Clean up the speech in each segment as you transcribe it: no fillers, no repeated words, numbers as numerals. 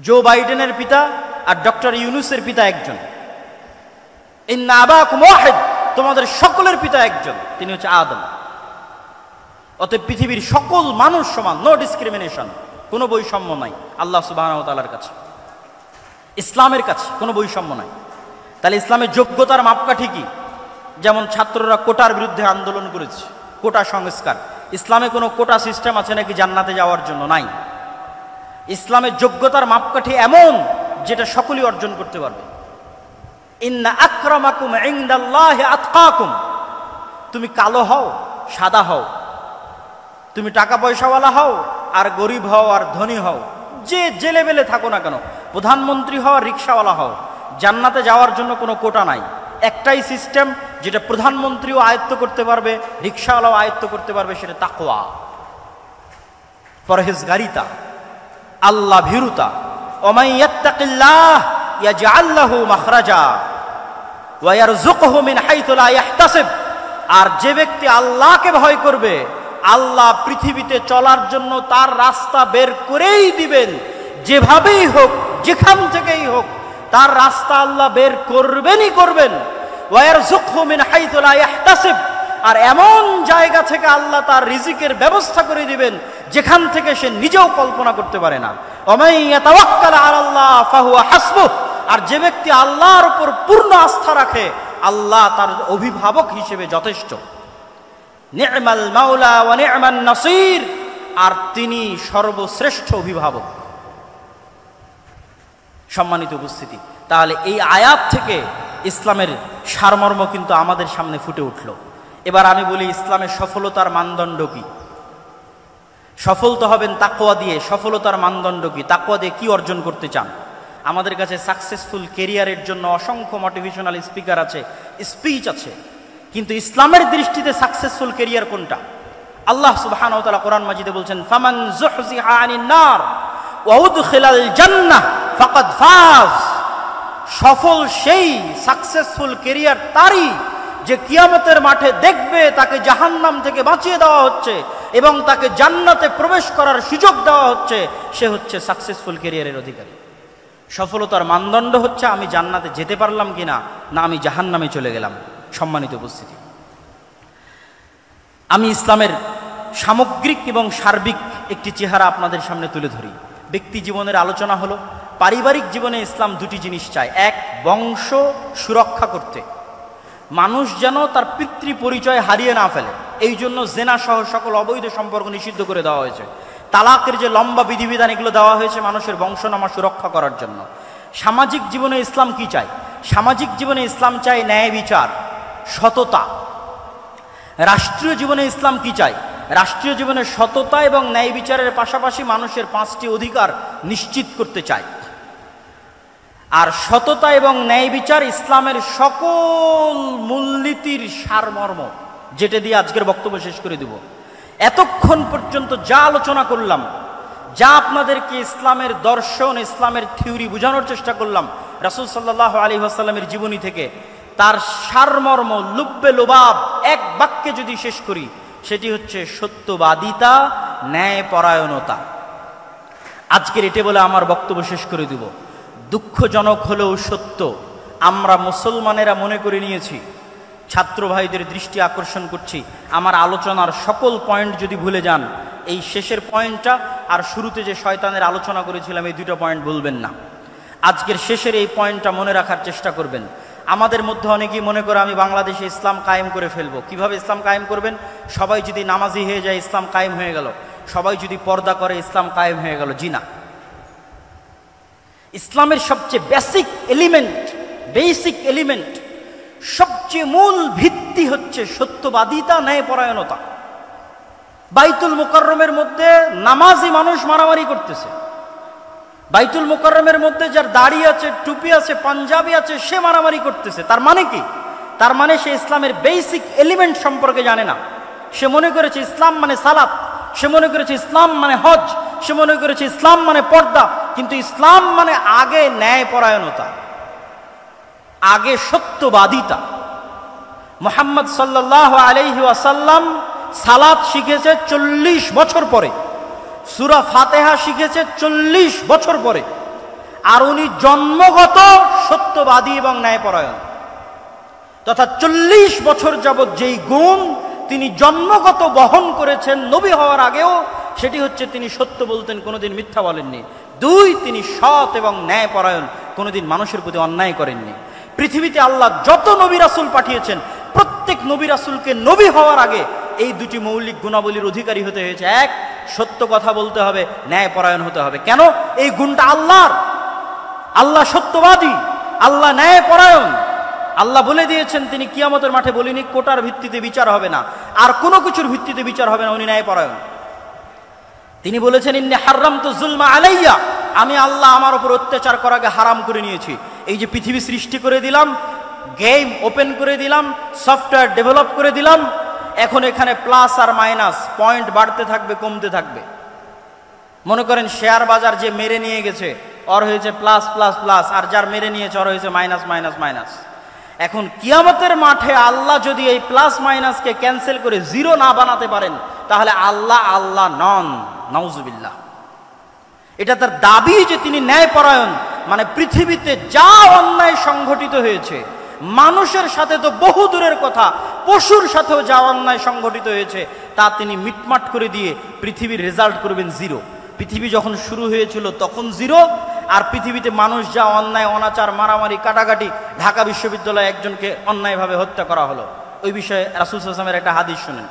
জো বাইডেনের পিতা আর ডক্টর ইউনূসের পিতা একজন। ইন্না আবাকুম ওয়াহিদ, তোমাদের সকলের পিতা একজন, তিনি হচ্ছে আদম। অতএব পৃথিবীর সকল মানুষ সমান, নো ডিসক্রিমিনেশন, কোনো বৈষম্য নাই আল্লাহ সুবহানাহু ওয়া তাআলার কাছে, ইসলামের কাছে কোনো বৈষম্য নাই। তাহলে ইসলামের যোগ্যতার মাপকাঠি কি? যেমন ছাত্ররা কোটার বিরুদ্ধে আন্দোলন করেছে, কোটা সংস্কার। ইসলামে কোনো কোটা সিস্টেম আছে নাকি জান্নাতে যাওয়ার জন্য? নাই। ইসলামের যোগ্যতার মাপকাঠি এমন যেটা সকলেই অর্জন করতে পারবে। ইন্না আকরামাকুম ইনদাল্লাহি আতকাকুম, তুমি কালো হও সাদা হও, তুমি টাকা পয়সাওয়ালা হও আর গরিব হও আর ধনী হও, যে লেভেলে থাকো না কেন, প্রধানমন্ত্রী হও আর রিক্সাওয়ালা হও, জান্নাতে যাওয়ার জন্য কোনো কোটা নাই। একটাই সিস্টেম যেটা প্রধানমন্ত্রীও আয়ত্ত করতে পারবে, রিক্সাওয়ালাও আয়ত্ত করতে পারবে, সেটা তাকওয়া, পরহেজগারিতা, আল্লাহ ভীরুতা। ওমান ইয়াত্তাকিল্লাহ ইয়াজআল লাহু মাখরাজা ওয়া ইয়ারযুকহু মিন হাইথু লা ইয়াহতাসিব। আর যে ব্যক্তি আল্লাহকে ভয় করবে, আল্লাহ পৃথিবীতে চলার জন্য তার রাস্তা বের করেই দিবেন, যেভাবেই হোক যেখান থেকেই হোক তার রাস্তা আল্লাহ বের করবেনই করবেন। ওয়া ইয়ারযুকহু মিন হাইথু লা ইয়াহতাসিব, আর এমন জায়গা থেকে আল্লাহ তার রিজিকের ব্যবস্থা করে দিবেন যেখান থেকে সে নিজেও কল্পনা করতে পারে না। ওমান ইয়াতাওয়াক্কাল আলাল্লাহ ফাহুয়া হাসবুহ, আর যে ব্যক্তি আল্লাহর উপর পূর্ণ আস্থা রাখে, আল্লাহ তার অভিভাবক হিসেবে যথেষ্ট। নি'মাল মাওলা ওয়া নি'মান নাসির, আর তিনি সর্বশ্রেষ্ঠ অভিভাবক। সম্মানিত উপস্থিতি, তাহলে এই আয়াত থেকে ইসলামের সারমর্ম কিন্তু আমাদের সামনে ফুটে উঠল। এবার আমি বলি ইসলামের সফলতার মানদণ্ড কি? সফল তো হবেন তাকওয়া দিয়ে। সফলতার মানদণ্ড কি? তাকওয়া দিয়ে কি অর্জন করতে চান? আমাদের কাছে সাকসেসফুল কেরিয়ারের জন্য অসংখ্য মোটিভেশনাল স্পিকার আছে, স্পিচ আছে, কিন্তু ইসলামের দৃষ্টিতে সাকসেসফুল কেরিয়ার কোনটা? আল্লাহ সুবহানাহু ওয়া তাআলা কোরআন মাজিদে বলছেন, ফামান যুহজিহা আনিন নার ওয়া উদখিলাল জান্নাহ ফাকাদ ফাজ। সফল সেই, সাকসেসফুল কেরিয়ার তারই যে কিয়ামতের মাঠে দেখবে তাকে জাহান্নাম থেকে বাঁচিয়ে দেওয়া হচ্ছে এবং তাকে জান্নাতে প্রবেশ করার সুযোগ দেওয়া হচ্ছে, সে হচ্ছে সাকসেসফুল কেরিয়ারের অধিকারী। সফলতার মানদণ্ড হচ্ছে আমি জান্নাতে যেতে পারলাম কিনা, না আমি জাহান্নামে চলে গেলাম। সম্মানিত উপস্থিতি, আমি ইসলামের সামগ্রিক এবং সার্বিক একটি চেহারা আপনাদের সামনে তুলে ধরি। ব্যক্তি জীবনের আলোচনা হলো, পারিবারিক জীবনে ইসলাম দুটি জিনিস চায়। এক, বংশ সুরক্ষা করতে, মানুষ যেন তার পিতৃ পরিচয় হারিয়ে না ফেলে, এই জন্য জেনা সহ সকল অবৈধ সম্পর্ক নিষিদ্ধ করে দেওয়া হয়েছে। তালাকের যে লম্বা বিধিবিধান এগুলো দেওয়া হয়েছে মানুষের বংশনামা সুরক্ষা করার জন্য। সামাজিক জীবনে ইসলাম কি চায়? সামাজিক জীবনে ইসলাম চায় ন্যায় বিচার, সততা। রাষ্ট্রীয় জীবনে ইসলাম কি চায়? রাষ্ট্রীয় জীবনে সততা এবং ন্যায় বিচারের পাশাপাশি মানুষের 5টি অধিকার নিশ্চিত করতে চায়। আর সততা এবং ন্যায় বিচার ইসলামের সকল মূলনীতির সারমর্ম, যেটা দিয়ে আজকের বক্তব্য শেষ করে দেব। এতক্ষণ পর্যন্ত যা আলোচনা করলাম, যা আপনাদেরকে ইসলামের দর্শন, ইসলামের থিওরি বোঝানোর চেষ্টা করলাম রাসূল সাল্লাল্লাহু আলাইহি ওয়াসাল্লামের জীবনী থেকে, তার সারমর্ম লুব্বে লোবাব এক বাক্যে যদি শেষ করি, সেটি হচ্ছে সত্যবাদিতা, ন্যায়পরায়ণতা। আজকের এটি বলে আমার বক্তব্য শেষ করে দেব। দুঃখজনক হলেও সত্য, আমরা মুসলমানেরা মনে করে নিয়েছি, ছাত্র ভাইদের দৃষ্টি আকর্ষণ করছি, আমার আলোচনার সকল পয়েন্ট যদি ভুলে যান, এই শেষের পয়েন্টটা আর শুরুতে যে শয়তানের আলোচনা করেছিলাম এই দুটো পয়েন্ট ভুলবেন না। আজকের শেষের এই পয়েন্টটা মনে রাখার চেষ্টা করবেন। আমাদের মধ্যে অনেকেই মনে করে আমি বাংলাদেশে ইসলাম কায়েম করে ফেলবো। কিভাবে ইসলাম কায়েম করবেন? সবাই যদি নামাজি হয়ে যায় ইসলাম কায়েম হয়ে গেল, সবাই যদি পর্দা করে ইসলাম কায়েম হয়ে গেল। জি না, ইসলামের সবচেয়ে বেসিক এলিমেন্ট, সবচেয়ে মূল ভিত্তি হচ্ছে সত্যবাদিতা, ন্যায়পরায়ণতা। বাইতুল মুকাররমের মধ্যে নামাজি মানুষ মারামারি করতেছে, বাইতুল মুকাররমের মধ্যে যার দাড়ি আছে, টুপি আছে, পাঞ্জাবি আছে, সে মারামারি করতেছে। তার মানে কি? তার মানে সে ইসলামের বেসিক এলিমেন্ট সম্পর্কে জানে না। সে মনে করেছে ইসলাম মানে সালাত, সে মনে করেছে ইসলাম মানে হজ, সে মনে করেছে ইসলাম মানে পর্দা। কিন্তু ইসলাম মানে আগে ন্যায়পরায়ণতা, আগে সত্যবাদিতা। মুহাম্মদ সাল্লাল্লাহু আলাইহি ওয়াসাল্লাম সালাত শিখেছে 40 বছর পরে, সূরা ফাতিহা শিখেছে 40 বছর পরে। আর উনি জন্মগত সত্যবাদী এবং ন্যায়পরায়ণ, তথা 40 বছর যাবৎ যেই গুণ তিনি জন্মগত বহন করেছেন নবী হওয়ার আগেও, সেটি হচ্ছে তিনি সত্য বলতেন, কোনোদিন মিথ্যা বলেননি। 2, তিনি সৎ এবং ন্যায়পরায়ণ, কোনোদিন মানুষের প্রতি অন্যায় করেননি। পৃথিবীতে আল্লাহ যত নবী রাসূল পাঠিয়েছেন, প্রত্যেক নবী রাসূলকে নবী হওয়ার আগে এই দুটি মৌলিক গুণাবলীর অধিকারী হতে হয়েছে। 1, সত্য কথা বলতে হবে, ন্যায়পরায়ণ হতে হবে। কেন? এই গুণটা আল্লাহর। আল্লাহ সত্যবাদী, আল্লাহ ন্যায়পরায়ণ। আল্লাহ বলে দিয়েছেন, তিনি কিয়ামতের মাঠে বলিনি কোটার ভিত্তিতে বিচার হবে না, আর কোনো কিছুর ভিত্তিতে বিচার হবে না, উনি ন্যায়পরায়ণ। তিনি বলেছেন, ইন্নী হাররামতু যুলমা আলাইয়া, আমি আল্লাহ আমার উপর অত্যাচার করাকে হারাম করে নিয়েছি। এই যে পৃথিবী সৃষ্টি করে দিলাম, গেম ওপেন করে দিলাম, সফটওয়্যার ডেভেলপ করে দিলাম, এখন এখানে প্লাস আর মাইনাস পয়েন্ট বাড়তে থাকবে, কমতে থাকবে। মনে করেন শেয়ার বাজার যে মেরে নিয়ে গেছে, ওর হয়েছে প্লাস প্লাস প্লাস, আর যার মেরে নিয়েছে ওর হয়েছে মাইনাস মাইনাস মাইনাস। এখন কিয়ামতের মাঠে আল্লাহ যদি এই প্লাস মাইনাসকে ক্যান্সেল করে জিরো না বানাতে পারেন, তাহলে আল্লাহ আল্লাহ নন, নাউজুবিল্লাহ। এটা তার দাবি যে তিনি ন্যায়পরায়ণ। মানে পৃথিবীতে যা অন্যায় সংঘটিত হয়েছে, মানুষের সাথে তো বহু দূরের কথা, পশুর সাথেও যা অন্যায় সংঘটিত হয়েছে, তা তিনি মিটমাট করে দিয়ে পৃথিবীর রেজাল্ট করবেন জিরো। পৃথিবী যখন শুরু হয়েছিল তখন জিরো, আর পৃথিবীতে মানুষ যা অন্যায় অনাচার, মারামারি, কাটাকাটি, ঢাকা বিশ্ববিদ্যালয়ে একজনকে অন্যায়ভাবে হত্যা করা হলো, ওই বিষয়ে রাসূল সাল্লাল্লাহু আলাইহি ওয়াসাল্লামের একটা হাদিস শুনেন।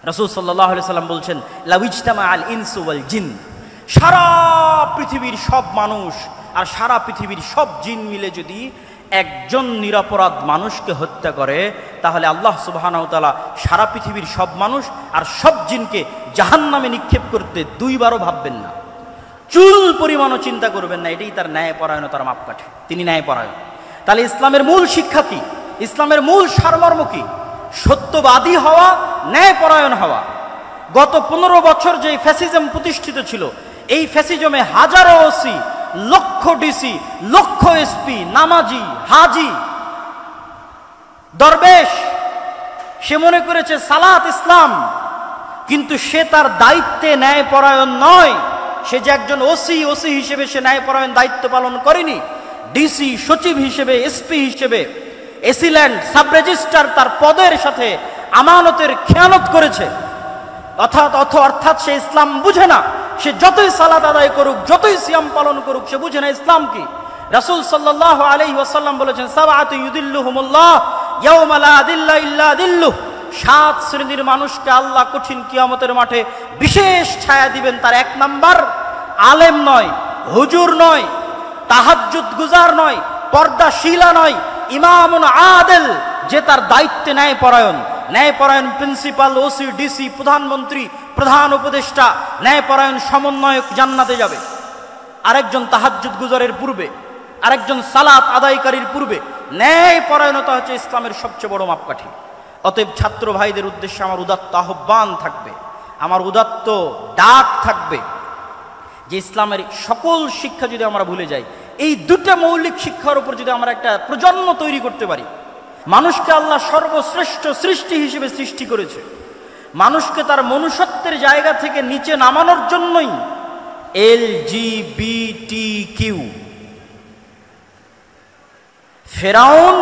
রাসূল সাল্লাল্লাহু আলাইহি ওয়াসাল্লাম বলছেন, লাউ ইজতামা আল ইনসু ওয়াল জিন, সারা পৃথিবীর সব মানুষ আর সারা পৃথিবীর সব জিন মিলে যদি একজন নিরপরাধ মানুষকে হত্যা করে, তাহলে আল্লাহ সুবহানাহু ওয়া তাআলা সারা পৃথিবীর সব মানুষ আর সব জিনকে জাহান্নামে নিক্ষেপ করতে 2 বারও ভাববেন না, চুল পরিমাণও চিন্তা করবেন না। এটাই তার ন্যায়পরায়ণতার মাপকাঠি, তিনি ন্যায়পরায়ণ। তাহলে ইসলামের মূল শিক্ষা কি? ইসলামের মূল সারমর্ম কি? সত্যবাদী হওয়া, ন্যায়পরায়ণ হওয়া। গত 15 বছর যে ফ্যাসিজম প্রতিষ্ঠিত ছিল, এই ফ্যাসিজমে হাজারো ওসি, লক্ষ ডিসি, লক্ষ এসপি, নামাজি, হাজি, দরবেশ, সে মনে করেছে সালাত ইসলাম, কিন্তু সে তার দায়িত্বে ন্যায়পরায়ণ নয়। সে যে একজন ওসি হিসেবে সে ন্যায়পরায়ণ দায়িত্ব পালন করেনি। ডিসি, সচিব হিসেবে, এসপি হিসেবে, এসিল্যান্ড, সাব রেজিস্ট্রার তার পদের সাথে আমানতের খেয়ানত করেছে। অর্থাৎ সে ইসলাম বুঝে না। সে যতই সালাত আদায় করুক, যতই সিয়াম পালন করুক, সে বুঝে না ইসলাম কি। রাসূল সাল্লাল্লাহু আলাইহি ওয়াসাল্লাম বলেছেন, সাবআতু ইউদিল্লুহুমুল্লাহ ইয়াওমা লা দিল্লা ইল্লা দিল্লুহ, 7 শ্রেণীর মানুষকে আল্লাহ কঠিন কিয়ামতের মাঠে বিশেষ ছায়া দিবেন। তার 1 নাম্বার, আলেম নয়, হুজুর নয়, তাহাজ্জুদ গুজার নয়, পর্দাশীলা নয়, ইমামুন আদেল, যে তার দায়িত্বে ন্যায়পরায়ণ। ন্যায়পরায়ণ প্রিন্সিপাল, ওসি, ডিসি, প্রধানমন্ত্রী, প্রধান উপদেষ্টা, ন্যায়পরায়ণ সমন্বয়ক জান্নাতে যাবে। আরেকজন তাহাজ্জুদ গুজারের পূর্বে, আরেকজন সালাত আদায়কারীর পূর্বে। ন্যায়পরায়ণতা হচ্ছে ইসলামের সবচেয়ে বড় মাপকাঠি। অতএব ছাত্র ভাইদের উদ্দেশ্যে আমার উদাত্ত আহ্বান থাকবে, আমার উদাত্ত ডাক থাকবে যে ইসলামের সকল শিক্ষা যদি আমরা ভুলে যাই, এই 2টা মৌলিক শিক্ষার উপর যদি আমরা একটা প্রজন্ম তৈরি করতে পারি। মানুষকে আল্লাহ সর্বশ্রেষ্ঠ সৃষ্টি হিসেবে সৃষ্টি করেছে। মানুষকে তার মনুষ্যত্বের জায়গা থেকে নিচে নামানোর জন্যই LGBTQ। ফেরাউন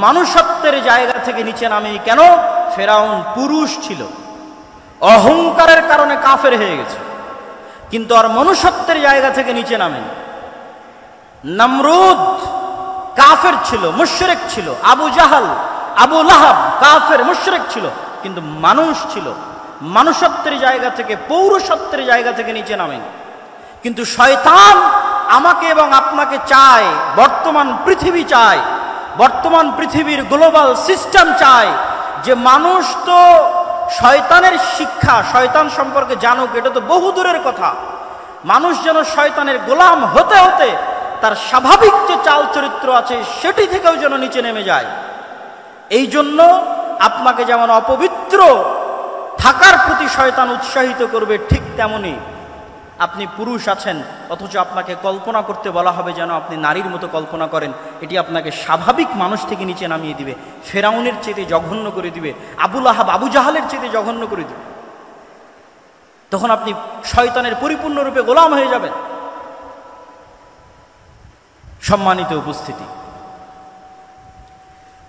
মানুষত্বের জায়গা থেকে নিচে নামে কেন? ফেরাউন পুরুষ ছিল, অহংকারের কারণে কাফের হয়ে গেছে, কিন্তু আর মনুষ্যত্বের জায়গা থেকে নিচে নামেনি। নমরুদ কাফের ছিল, মুশরিক ছিল। আবু জাহাল, আবু লাহাব কাফের, মুশরিক ছিল, কিন্তু মানুষ ছিল। মানুষত্বের জায়গা থেকে, পৌরসত্বের জায়গা থেকে নিচে নামেনি। কিন্তু শয়তান আমাকে এবং আপনাকে চায়, বর্তমান পৃথিবী চায়, বর্তমান পৃথিবীর গ্লোবাল সিস্টেম চায় যে মানুষ তো শয়তানের শিক্ষা, শয়তান সম্পর্কে জানুক, এটা তো বহু দূরের কথা। মানুষ যেন শয়তানের গোলাম হতে হতে তার স্বাভাবিক যে চাল চরিত্র আছে সেটি থেকেও যেন নিচে নেমে যায়। এই জন্য আপনাকে যেমন অপবিত্র থাকার প্রতি শয়তান উৎসাহিত করবে, ঠিক তেমনি আপনি পুরুষ আছেন অথচ আপনাকে কল্পনা করতে বলা হবে যেন আপনি নারীর মতো কল্পনা করেন। এটি আপনাকে স্বাভাবিক মানুষ থেকে নিচে নামিয়ে দিবে, ফেরাউনের চেয়ে জঘন্য করে দিবে, আবু লাহাব, আবু জাহালের চেয়ে জঘন্য করে দিবে। তখন আপনি শয়তানের পরিপূর্ণরূপে গোলাম হয়ে যাবেন। সম্মানিত উপস্থিতি,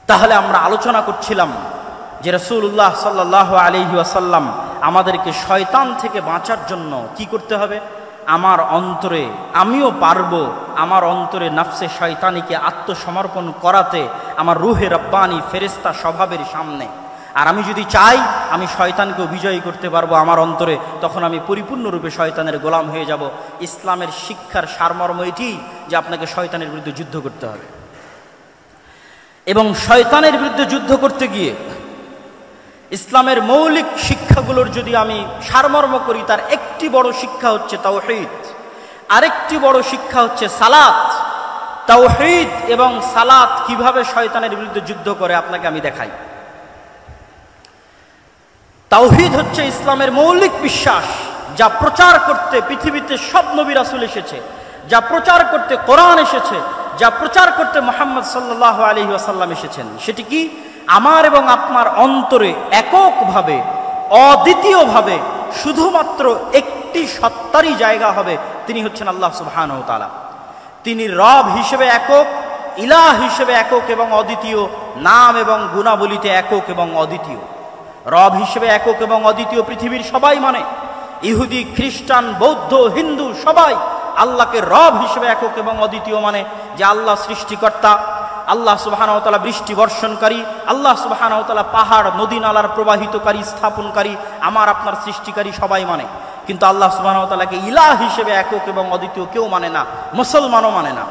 তাহলে আমরা আলোচনা করছিলাম যে রাসূলুল্লাহ সাল্লাল্লাহু আলাইহি ওয়াসাল্লাম আমাদেরকে শয়তান থেকে বাঁচার জন্য কি করতে হবে। আমার অন্তরে, আমিও পারবো আমার অন্তরে নফসে শয়তানিকে আত্মসমর্পণ করাতে আমার রুহে রব্বানি ফেরেশতা স্বভাবের সামনে। আর আমি যদি চাই আমি শয়তানকে বিজয়ী করতে পারবো আমার অন্তরে, তখন আমি পরিপূর্ণরূপে শয়তানের গোলাম হয়ে যাব। ইসলামের শিক্ষার সারমর্ম এটি যে আপনাকে শয়তানের বিরুদ্ধে যুদ্ধ করতে হবে। এবং শয়তানের বিরুদ্ধে যুদ্ধ করতে গিয়ে ইসলামের মৌলিক শিক্ষাগুলোর যদি আমি সারমর্ম করি, তার একটি বড় শিক্ষা হচ্ছে তাওহীদ, আরেকটি বড় শিক্ষা হচ্ছে সালাত। তাওহীদ এবং সালাত কিভাবে শয়তানের বিরুদ্ধে যুদ্ধ করে আপনাকে আমি দেখাই। তাওহীদ হচ্ছে ইসলামের মৌলিক বিশ্বাস, যা প্রচার করতে পৃথিবীতে সব নবী রাসূল এসেছে, যা প্রচার করতে কোরআন এসেছে, যা প্রচার করতে মুহাম্মদ সাল্লাল্লাহু আলাইহি ওয়াসাল্লাম এসেছেন। সেটি কি? আমার এবং আপনার অন্তরে এককভাবে, অদ্বিতীয়ভাবে শুধুমাত্র একটি সত্তারই জায়গা হবে, তিনি হচ্ছেন আল্লাহ সুবহানাহু ওয়া তাআলা। তিনি রব হিসেবে একক, ইলাহ হিসেবে একক এবং অদ্বিতীয়, নাম এবং গুণাবলীতে একক এবং অদ্বিতীয়। রব হিসেবে একক এবং অদ্বিতীয় পৃথিবীর সবাই মানে, ইহুদি, খ্রিস্টান, বৌদ্ধ, হিন্দু সবাই আল্লাহকে রব হিসেবে একক এবং অদ্বিতীয় মানে, যে আল্লাহ সৃষ্টিকর্তা, আল্লাহ সুবহানাহু ওয়া তাআলা বৃষ্টি বর্ষণকারী, আল্লাহ সুবহানাহু ওয়া তাআলা পাহাড় নদী নালার প্রবাহিতকারী, স্থাপনকারী, আমার আপনার সৃষ্টিকারী সবাই মানে। কিন্তু আল্লাহ সুবহানাহু ওয়া তাআলাকে ইলাহ হিসেবে একক এবং অদ্বিতীয় কেউ মানে না, মুসলমানও মানে না।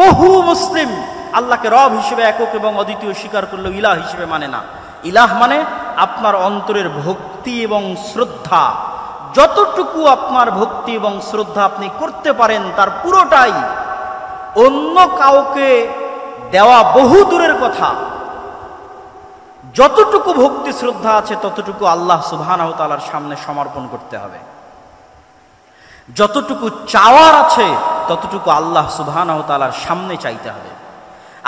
বহু মুসলিম আল্লাহকে রব হিসেবে একক এবং অদ্বিতীয় স্বীকার করলেও ইলাহ হিসেবে মানে না। ইলাহ মানে আপনার অন্তরের ভক্তি এবং শ্রদ্ধা, যতটুকু আপনার ভক্তি এবং শ্রদ্ধা আপনি করতে পারেন তার পুরোটাই অন্য কাউকে দেওয়া বহু দূরের কথা, যতটুকু ভক্তি শ্রদ্ধা আছে ততটুকু আল্লাহ সুবহানাহু ওয়া তাআলার সামনে সমর্পণ করতে হবে। যতটুকু চাওয়ার আছে ততটুকু আল্লাহ সুবহানাহু ওয়া তাআলার সামনে চাইতে হবে।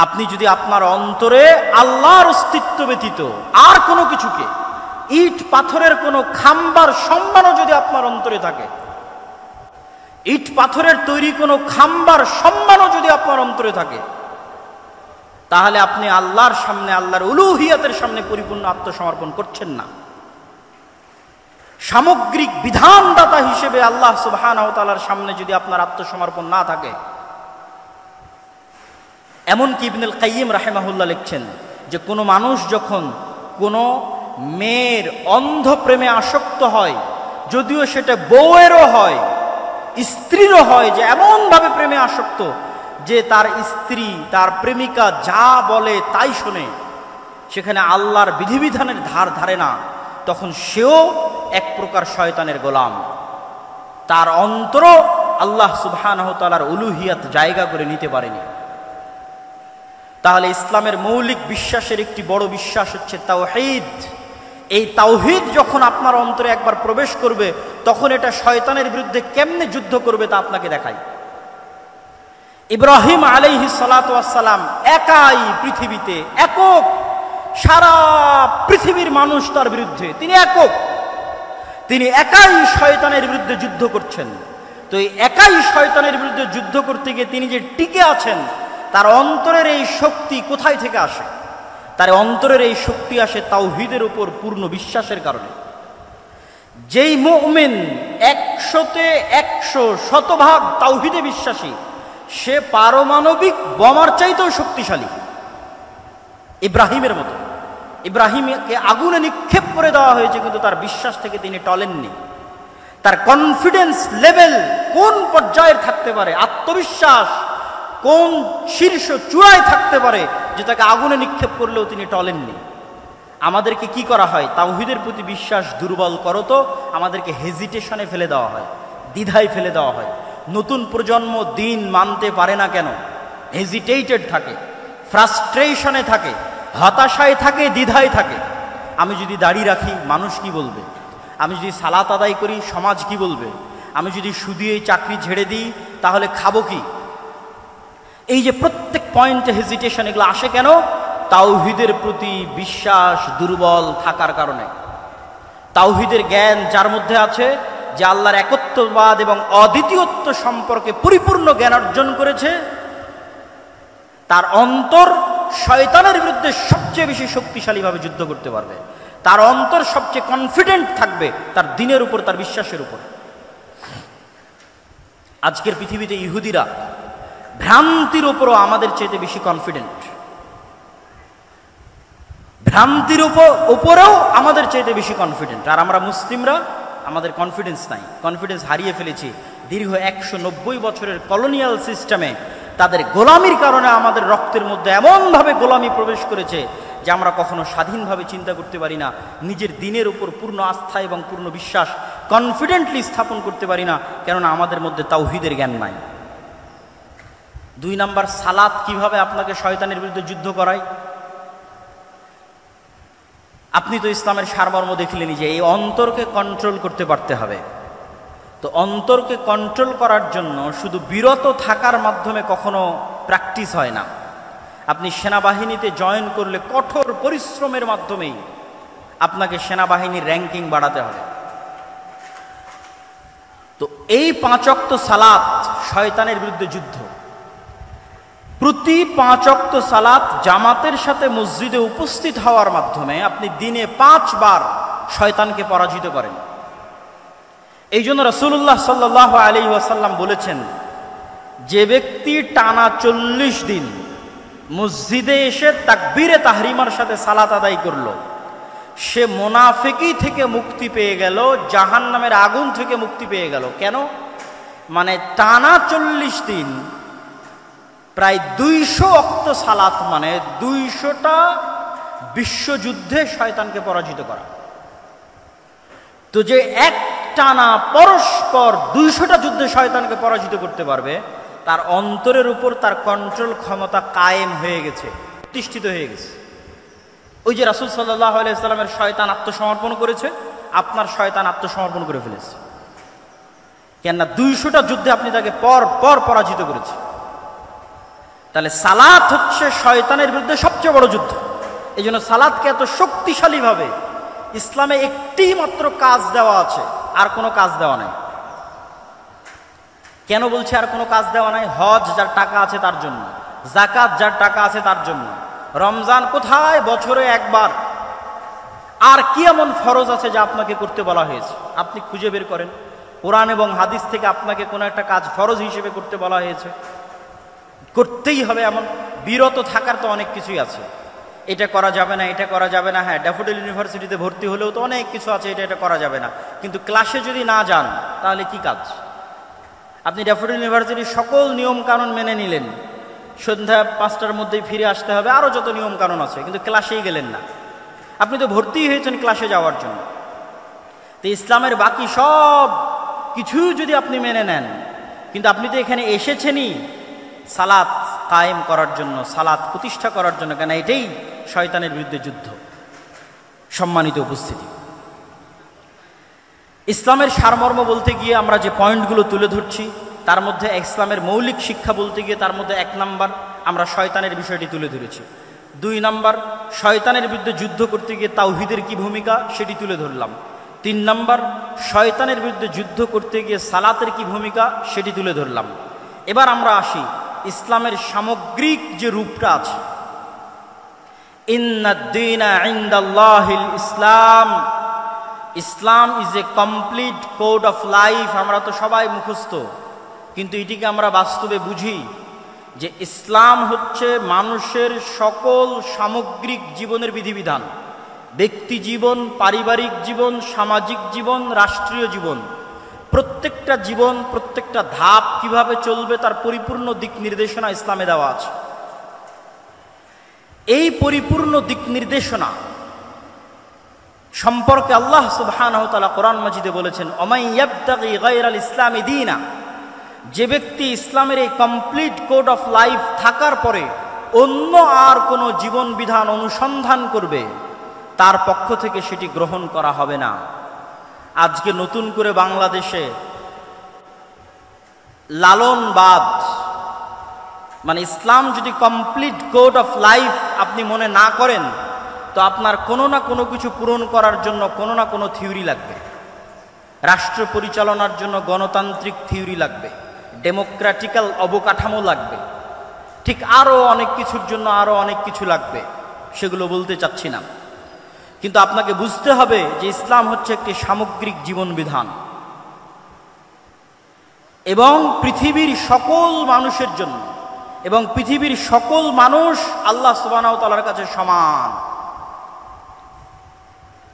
আপনি যদি আপনার অন্তরে আল্লাহর অস্তিত্ব ব্যতীত আর কোনো কিছুকে, ইট পাথরের কোনো খাম্বার সম্মানও যদি আপনার অন্তরে থাকে, ইট পাথরের তৈরি কোনো খাম্বার সম্মানও যদি আপনার অন্তরে থাকে, তাহলে আপনি আল্লাহর সামনে, আল্লাহর উলুহিয়াতের সামনে পরিপূর্ণ আত্মসমর্পণ করছেন না। সামগ্রিক বিধানদাতা হিসেবে আল্লাহ সুবহানাহু ওয়া তাআলার সামনে যদি আপনার আত্মসমর্পণ না থাকে, এমনকি ইবনুল কাইয়িম রাহিমাহুল্লাহ লিখছেন যে কোনো মানুষ যখন কোনো মেয়ের অন্ধ প্রেমে আসক্ত হয়, যদিও সেটা বউয়েরও হয়, স্ত্রীরও হয়, যে এমনভাবে প্রেমে আসক্ত যে তার স্ত্রী, তার প্রেমিকা যা বলে তাই শোনে, সেখানে আল্লাহর বিধিবিধানের ধার ধারে না, তখন সেও এক প্রকার শয়তানের গোলাম। তার অন্তর আল্লাহ সুবহানাহু ওয়া তাআলার উলুহিয়াত জায়গা করে নিতে পারেনি। তাহলে ইসলামের মৌলিক বিশ্বাসের একটি বড় বিশ্বাস হচ্ছে তাওহীদ। এই তাওহীদ যখন আপনার অন্তরে একবার প্রবেশ করবে, তখন এটা শয়তানের বিরুদ্ধে কেমনে যুদ্ধ করবে তা আপনাকে দেখাই। ইব্রাহিম আলাইহিস সালাতু ওয়াস সালাম একাই পৃথিবীতে, একক, সারা পৃথিবীর মানুষ তার বিরুদ্ধে, তিনি একক, তিনি একাই শয়তানের বিরুদ্ধে যুদ্ধ করছেন। তো এই একাই শয়তানের বিরুদ্ধে যুদ্ধ করতে গিয়ে তিনি যে টিকে আছেন, তার অন্তরের এই শক্তি কোথায় থেকে আসে? তার অন্তরের এই শক্তি আসে তাওহীদের উপর পূর্ণ বিশ্বাসের কারণে। যেই মুমিন 100-তে 100 শতভাগ তাওহীদে বিশ্বাসী, সে পারমাণবিক বোমার চাইতেও শক্তিশালী। ইব্রাহিমের মতো, ইব্রাহিমকে আগুনে নিক্ষেপ করে দেওয়া হয়েছে, কিন্তু তার বিশ্বাস থেকে তিনি টলেননি। তার কনফিডেন্স লেভেল কোন পর্যায়ের থাকতে পারে, আত্মবিশ্বাস কোন শীর্ষ চূড়ায় থাকতে পারে যে তাকে আগুনে নিক্ষেপ করলেও তিনি টলেননি। আমাদেরকে কি করা হয়? তাওহীদের প্রতি বিশ্বাস দুর্বল করো তো আমাদেরকে হেজিটেশনে ফেলে দেওয়া হয়, দ্বিধায় ফেলে দেওয়া হয়। নতুন প্রজন্ম দিন মানতে পারে না কেন? হেজিটেটেড থাকে, ফ্রাস্ট্রেশনে থাকে, হতাশায় থাকে, দ্বিধায় থাকে। আমি যদি দাড়ি রাখি মানুষ কি বলবে? আমি যদি সালাত আদায় করি সমাজ কি বলবে? আমি যদি সুদিয়ে চাকরি ছেড়ে দিই তাহলে খাবো কি? এই যে প্রত্যেক পয়েন্টে হেজিটেশন, এগুলো আসে কেন? তাওহীদের প্রতি বিশ্বাস দুর্বল থাকার কারণে। তাওহীদের জ্ঞান যার মধ্যে আছে, যে আল্লাহর একত্ববাদ এবং অদ্বিতীয়ত্ব সম্পর্কে পরিপূর্ণ জ্ঞান অর্জন করেছে, তার অন্তর শয়তানের বিরুদ্ধে সবচেয়ে বেশি শক্তিশালীভাবে যুদ্ধ করতে পারবে। তার অন্তর সবচেয়ে কনফিডেন্ট থাকবে তার দ্বীনের উপর, তার বিশ্বাসের উপর। আজকের পৃথিবীতে ইহুদিরা ভ্রান্তির উপরও আমাদের চাইতে বেশি কনফিডেন্ট, ভ্রান্তির উপরেও আমাদের চাইতে বেশি কনফিডেন্ট। আর আমরা মুসলিমরা, আমাদের কনফিডেন্স নাই, কনফিডেন্স হারিয়ে ফেলেছি। দীর্ঘ 190 বছরের কলোনিয়াল সিস্টেমে তাদের গোলামির কারণে আমাদের রক্তের মধ্যে এমনভাবে গোলামি প্রবেশ করেছে যে আমরা কখনো স্বাধীনভাবে চিন্তা করতে পারি না, নিজের দ্বীনের উপর পূর্ণ আস্থা এবং পূর্ণ বিশ্বাস কনফিডেন্টলি স্থাপন করতে পারি না, কেননা আমাদের মধ্যে তাওহীদের জ্ঞান নাই। 2 নাম্বার, সালাত কিভাবে আপনাকে শয়তানের বিরুদ্ধে যুদ্ধ করায়। আপনি তো ইসলামের সারমর্ম দেখলেনই যে এই অন্তরকে কন্ট্রোল করতে পারতে হবে। তো অন্তরকে কন্ট্রোল করার জন্য শুধু বিরত থাকার মাধ্যমে কখনো প্র্যাকটিস হয় না। আপনি সেনাবাহিনীতে জয়েন করলে কঠোর পরিশ্রমের মাধ্যমেই আপনাকে সেনাবাহিনীর র্যাঙ্কিং বাড়াতে হবে। তো এই 5 ওয়াক্ত সালাত শয়তানের বিরুদ্ধে যুদ্ধ। প্রতি 5 ওয়াক্ত সালাত জামাতের সাথে মসজিদে উপস্থিত হওয়ার মাধ্যমে আপনি দিনে 5 বার শয়তানকে পরাজিত করেন। এই জন্য রাসূলুল্লাহ সাল্লাল্লাহু আলাইহি ওয়াসাল্লাম বলেছেন, যে ব্যক্তি টানা 40 দিন মসজিদে এসে তাকবীরে তাহরিমার সাথে সালাত আদায় করলো, সে মুনাফিকি থেকে মুক্তি পেয়ে গেল, জাহান্নামের আগুন থেকে মুক্তি পেয়ে গেল। কেন? মানে টানা 40 দিন প্রায় 200 ওয়াক্ত সালাত, মানে 200টা বিশ্বযুদ্ধে শয়তানকে পরাজিত করা। তো যে এক টানা পরস্পর 200টা যুদ্ধে শয়তানকে পরাজিত করতে পারবে, তার অন্তরের উপর তার কন্ট্রোল ক্ষমতা কায়েম হয়ে গেছে, প্রতিষ্ঠিত হয়ে গেছে। ওই যে রাসূল সাল্লাল্লাহু আলাইহি ওয়াসাল্লামের শয়তান আত্মসমর্পণ করেছে, আপনার শয়তান আত্মসমর্পণ করে ফেলেছে। কেননা 200টা যুদ্ধে আপনি তাকে পর পর পরাজিত করেছে। তাহলে সালাত হচ্ছে শয়তানের বিরুদ্ধে সবচেয়ে বড় যুদ্ধ। এই জন্য সালাতকে এত শক্তিশালীভাবে ইসলামে একটি মাত্র কাজ দেওয়া আছে, আর কোনো কাজ দেওয়া নাই। কেন বলছে আর কোনো কাজ দেওয়া নাই? হজ যার টাকা আছে তার জন্য, যাকাত যার টাকা আছে তার জন্য, রমজান কোথায় বছরে একবার। আর কি এমন ফরজ আছে যা আপনাকে করতে বলা হয়েছে? আপনি খুঁজে বের করেন কোরআন এবং হাদিস থেকে আপনাকে কোনো একটা কাজ ফরজ হিসেবে করতে বলা হয়েছে, করতেই হবে এমন। বিরত থাকার তো অনেক কিছুই আছে, এটা করা যাবে না, এটা করা যাবে না। হ্যাঁ, ড্যাফোডিল ইউনিভার্সিটিতে ভর্তি হলেও তো অনেক কিছু আছে, এটা করা যাবে না। কিন্তু ক্লাসে যদি না যান তাহলে কি কাজ? আপনি ড্যাফোডিল ইউনিভার্সিটির সকল নিয়ম কানুন মেনে নিলেন, সন্ধ্যা 5টার মধ্যেই ফিরে আসতে হবে, আরও যত নিয়ম কানুন আছে, কিন্তু ক্লাসেই গেলেন না। আপনি তো ভর্তি হয়েছেন ক্লাসে যাওয়ার জন্য। তো ইসলামের বাকি সব কিছু যদি আপনি মেনে নেন, কিন্তু আপনি তো এখানে এসেছেনই সালাত কায়েম করার জন্য, সালাত প্রতিষ্ঠা করার জন্য, কেন এটাই শয়তানের বিরুদ্ধে যুদ্ধ। সম্মানিত উপস্থিতি, ইসলামের সারমর্ম বলতে গিয়ে আমরা যে পয়েন্টগুলো তুলে ধরছি, তার মধ্যে ইসলামের মৌলিক শিক্ষা বলতে গিয়ে তার মধ্যে 1 নাম্বার আমরা শয়তানের বিষয়টি তুলে ধরেছি। 2 নাম্বার শয়তানের বিরুদ্ধে যুদ্ধ করতে গিয়ে তাওহীদের কি ভূমিকা সেটি তুলে ধরলাম। 3 নাম্বার শয়তানের বিরুদ্ধে যুদ্ধ করতে গিয়ে সালাতের কি ভূমিকা সেটি তুলে ধরলাম। এবার আমরা আসি ইসলামের সামগ্রিক যে রূপটা আছে। ইন্নাদ-দীনা ইনদাল্লাহিল ইসলাম, Islam is a complete code of life. আমরা তো সবাই মুখস্থ, কিন্তু এটিকে আমরা বাস্তবে বুঝি যে ইসলাম হচ্ছে মানুষের সকল সামগ্রিক জীবনের বিধিবিধান। ব্যক্তি জীবন, পারিবারিক জীবন, সামাজিক জীবন, রাষ্ট্রীয় জীবন, প্রত্যেকটা জীবন, প্রত্যেকটা ধাপ কিভাবে চলবে তার পরিপূর্ণ দিক নির্দেশনা ইসলামে দেওয়া আছে। এই পরিপূর্ণ দিক নির্দেশনা সম্পর্কে আল্লাহ সুবহানাহু ওয়া তাআলা কোরআন মাজিদে বলেছেন, ওমাই ইয়াবতাগি গায়রাল ইসলামি দীনা, যে ব্যক্তি ইসলামের এই কমপ্লিট কোড অফ লাইফ থাকার পরে অন্য আর কোনো জীবন বিধান অনুসন্ধান করবে, তার পক্ষ থেকে সেটি গ্রহণ করা হবে না। আজকে নতুন করে বাংলাদেশে লালনবাদ, মানে ইসলাম যদি কমপ্লিট কোড অফ লাইফ আপনি মনে না করেন, তো আপনার কোনো না কোনো কিছু পূরণ করার জন্য কোনো না কোনো থিওরি লাগবে। রাষ্ট্র পরিচালনার জন্য গণতান্ত্রিক থিওরি লাগবে, ডেমোক্রেটিক্যাল অবকাঠামো লাগবে, ঠিক আরও অনেক কিছুর জন্য আরও অনেক কিছু লাগবে, সেগুলো বলতে চাচ্ছি না। কিন্তু আপনাকে বুঝতে হবে যে ইসলাম হচ্ছে একটি সামগ্রিক জীবন বিধান এবং পৃথিবীর সকল মানুষের জন্য, এবং পৃথিবীর সকল মানুষ আল্লাহ সুবহানাহু ওয়া তাআলার কাছে সমান।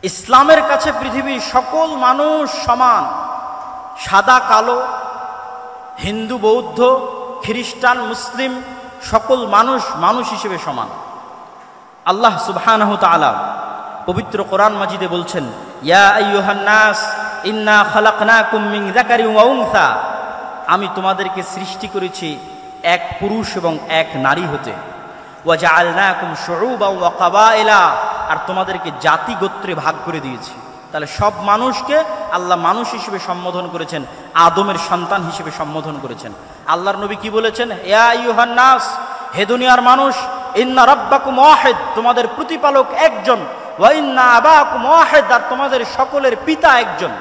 ইসলামের কাছে পৃথিবীর সকল মানুষ সমান, সাদা কালো, হিন্দু বৌদ্ধ খ্রিস্টান মুসলিম সকল মানুষ মানুষ হিসেবে সমান। আল্লাহ সুবহানাহু ওয়া তাআলা পবিত্র কোরআন মাজিদে বলছেন, ইয়া আইয়ুহান নাস ইন্না খালাকনাকুম মিন যাকারিন ওয়া উনসা, আমি তোমাদেরকে সৃষ্টি করেছি এক পুরুষ এবং এক নারী হতে। ওয়া জাআলনাকুম শুউবান ওয়া কাবাইলা, আর তোমাদেরকে জাতি গোত্রে ভাগ করে দিয়েছি। তাহলে সব মানুষকে আল্লাহ মানুষ হিসেবে সম্বোধন করেছেন, আদমের সন্তান হিসেবে সম্বোধন করেছেন। আল্লাহর নবী কি বলেছেন? ইয়া আইয়ুহান নাস, হে দুনিয়ার মানুষ, ইন্না রাব্বাকুম ওয়াহিদ, তোমাদের প্রতিপালক একজন, ওয়া ইন্না আবাকুম ওয়াহিদ, আর তোমাদের সকলের পিতা একজন।